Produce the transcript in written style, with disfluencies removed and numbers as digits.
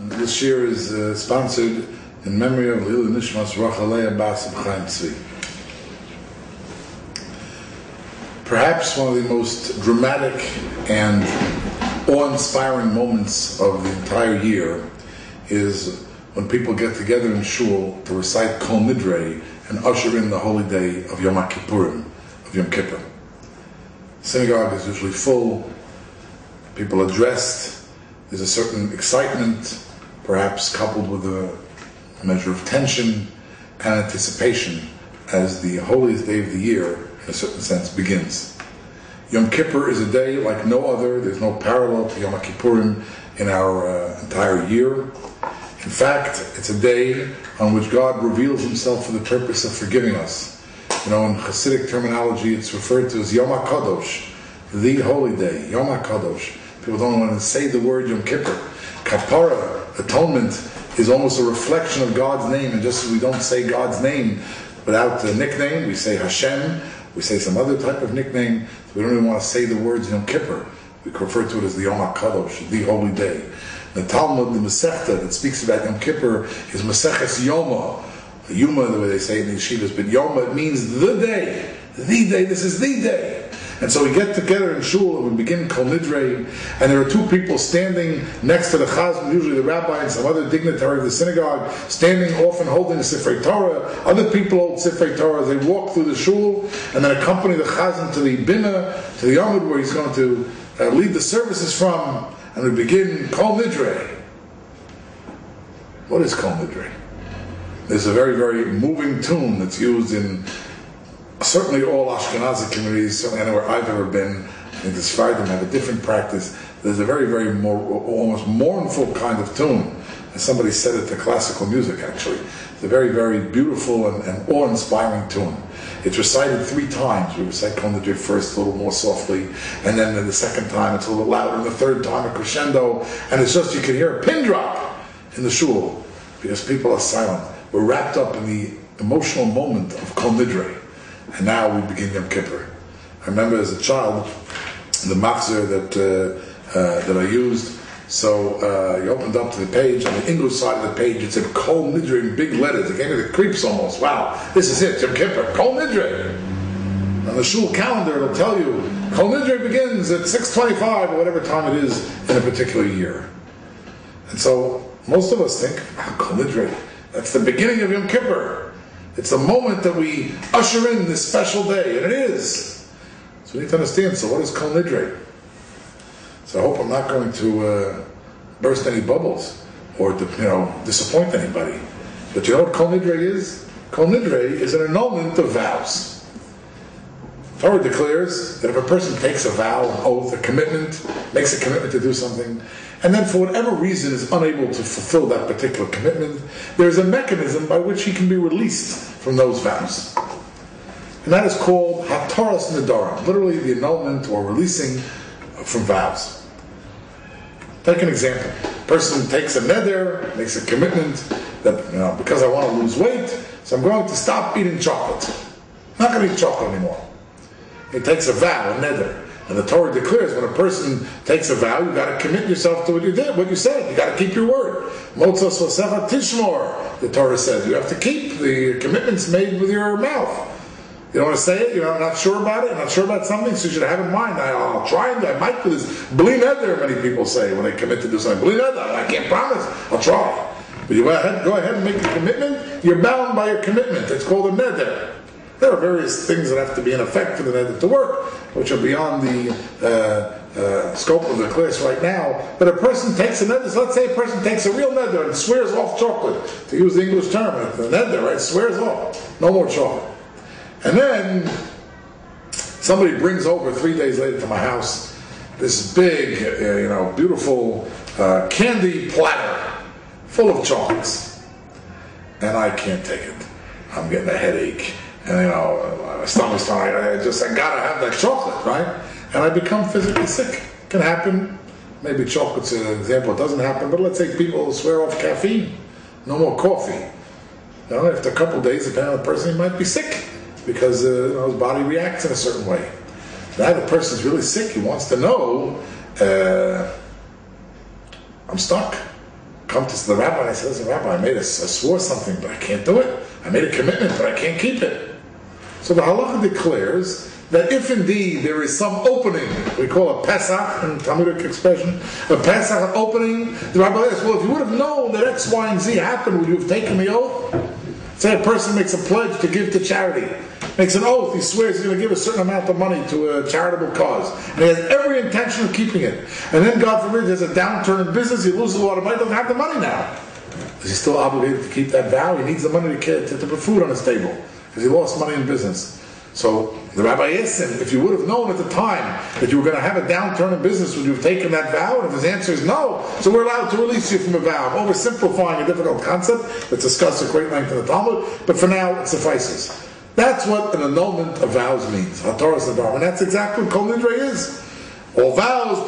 This shiur is sponsored in memory of Lil Nishmas Rachalea Bas Chaim Tzvi. Perhaps one of the most dramatic and awe-inspiring moments of the entire year is when people get together in shul to recite Kol Nidrei and usher in the holy day of Yom Kippurim, of Yom Kippur. The synagogue is usually full, people are dressed, there's a certain excitement, perhaps coupled with a measure of tension and anticipation as the holiest day of the year, in a certain sense, begins. Yom Kippur is a day like no other. There's no parallel to Yom Kippurim in our entire year. In fact, it's a day on which God reveals himself for the purpose of forgiving us. You know, in Hasidic terminology, it's referred to as Yom HaKadosh, the holy day, Yom HaKadosh. People don't want to say the word Yom Kippur. Kapara, atonement, is almost a reflection of God's name, and just as we don't say God's name without a nickname, we say Hashem, we say some other type of nickname, so we don't even want to say the words Yom Kippur. We refer to it as the Yom HaKadosh, the holy day. The Talmud, the Masechta that speaks about Yom Kippur is Maseches Yoma. Yoma, the way they say it in the yeshivas, but Yoma, it means the day. The day, this is the day. And so we get together in shul and we begin Kol Nidrei, and there are two people standing next to the chazan, usually the rabbi and some other dignitary of the synagogue, standing often holding a Sifrei Torah. Other people hold Sifrei Torah. They walk through the shul and then accompany the chazan to the bina, to the yomud where he's going to lead the services from, and we begin Kol Nidrei. What is Kol Nidrei? There's a very, very moving tune that's used in certainly all Ashkenazi communities, certainly anywhere I've ever been. I think the Sephardim have a different practice. There's a very, very almost mournful kind of tune. And somebody said it to classical music, actually. It's a very, very beautiful and awe-inspiring tune. It's recited 3 times. We recite Kol Nidrei first a little more softly, and then the second time it's a little louder, and the third time a crescendo, and it's just, you can hear a pin drop in the shul, because people are silent. We're wrapped up in the emotional moment of Kol Nidrei. And now we begin Yom Kippur. I remember as a child, the Machzor that I used, so you opened up to the page, on the English side of the page it said Kol Nidrei in big letters. It gave me the creeps almost. Wow, this is it, Yom Kippur, Kol Nidrei. On the shul calendar it'll tell you, Kol Nidrei begins at 6:25 or whatever time it is in a particular year. And so most of us think, Kol Nidrei, that's the beginning of Yom Kippur. It's the moment that we usher in this special day, and it is. So we need to understand, so what is Kol Nidrei? So I hope I'm not going to burst any bubbles or disappoint anybody. But you know what Kol Nidrei is? Kol Nidrei is an annulment of vows. Torah declares that if a person takes a vow, an oath, a commitment, makes a commitment to do something, and then for whatever reason is unable to fulfill that particular commitment, there is a mechanism by which he can be released from those vows. And that is called Hataras Nedarim, literally the annulment or releasing from vows. Take an example. A person takes a neder, makes a commitment that, because I want to lose weight, so I'm going to stop eating chocolate. I'm not going to eat chocolate anymore. He takes a vow, a neder. And the Torah declares when a person takes a vow, you've got to commit yourself to what you did, what you said. You've got to keep your word. Motzos v'secha tishmor, the Torah says. You have to keep the commitments made with your mouth. You don't want to say it, you're not sure about it, not sure about something, so you should have in mind, I'll try and I might do this. Bli neder, many people say when they commit to do something. Bli neder, I can't promise, I'll try. But you go ahead and make a commitment, you're bound by your commitment. It's called a neder. There are various things that have to be in effect for the neder to work, which are beyond the scope of the class right now. But a person takes a neder, so let's say a person takes a real neder and swears off chocolate, to use the English term, the neder, right, swears off, no more chocolate. And then somebody brings over 3 days later to my house this big, beautiful candy platter full of chocolates. And I can't take it. I'm getting a headache. And my stomach's tight. I gotta have that chocolate, right? And I become physically sick. It can happen. Maybe chocolate's an example. It doesn't happen, but let's say people swear off caffeine. No more coffee. After a couple of days, depending on the person, he might be sick because his body reacts in a certain way. Now the person's really sick. He wants to know, I'm stuck. come to the rabbi and I said, listen, Rabbi, I swore something, but I can't do it. I made a commitment, but I can't keep it. So the halacha declares that if indeed there is some opening, we call a Pesach, in Talmudic expression, a Pesach, an opening, the rabbi asks, well, if you would have known that X, Y, and Z happened, would you have taken the oath? Say a person makes a pledge to give to charity, makes an oath, he swears he's going to give a certain amount of money to a charitable cause, and he has every intention of keeping it. And then, God forbid, there's a downturn in business, he loses a lot of money, doesn't have the money now. Is he still obligated to keep that vow? He needs the money to put food on his table, because he lost money in business. So the rabbi asked him, if you would have known at the time that you were going to have a downturn in business, would you have taken that vow? And if his answer is no, so we're allowed to release you from a vow. I'm oversimplifying a difficult concept that's discussed at great length in the Talmud, but for now it suffices. That's what an annulment of vows means. And that's exactly what kol nidrei is. All vows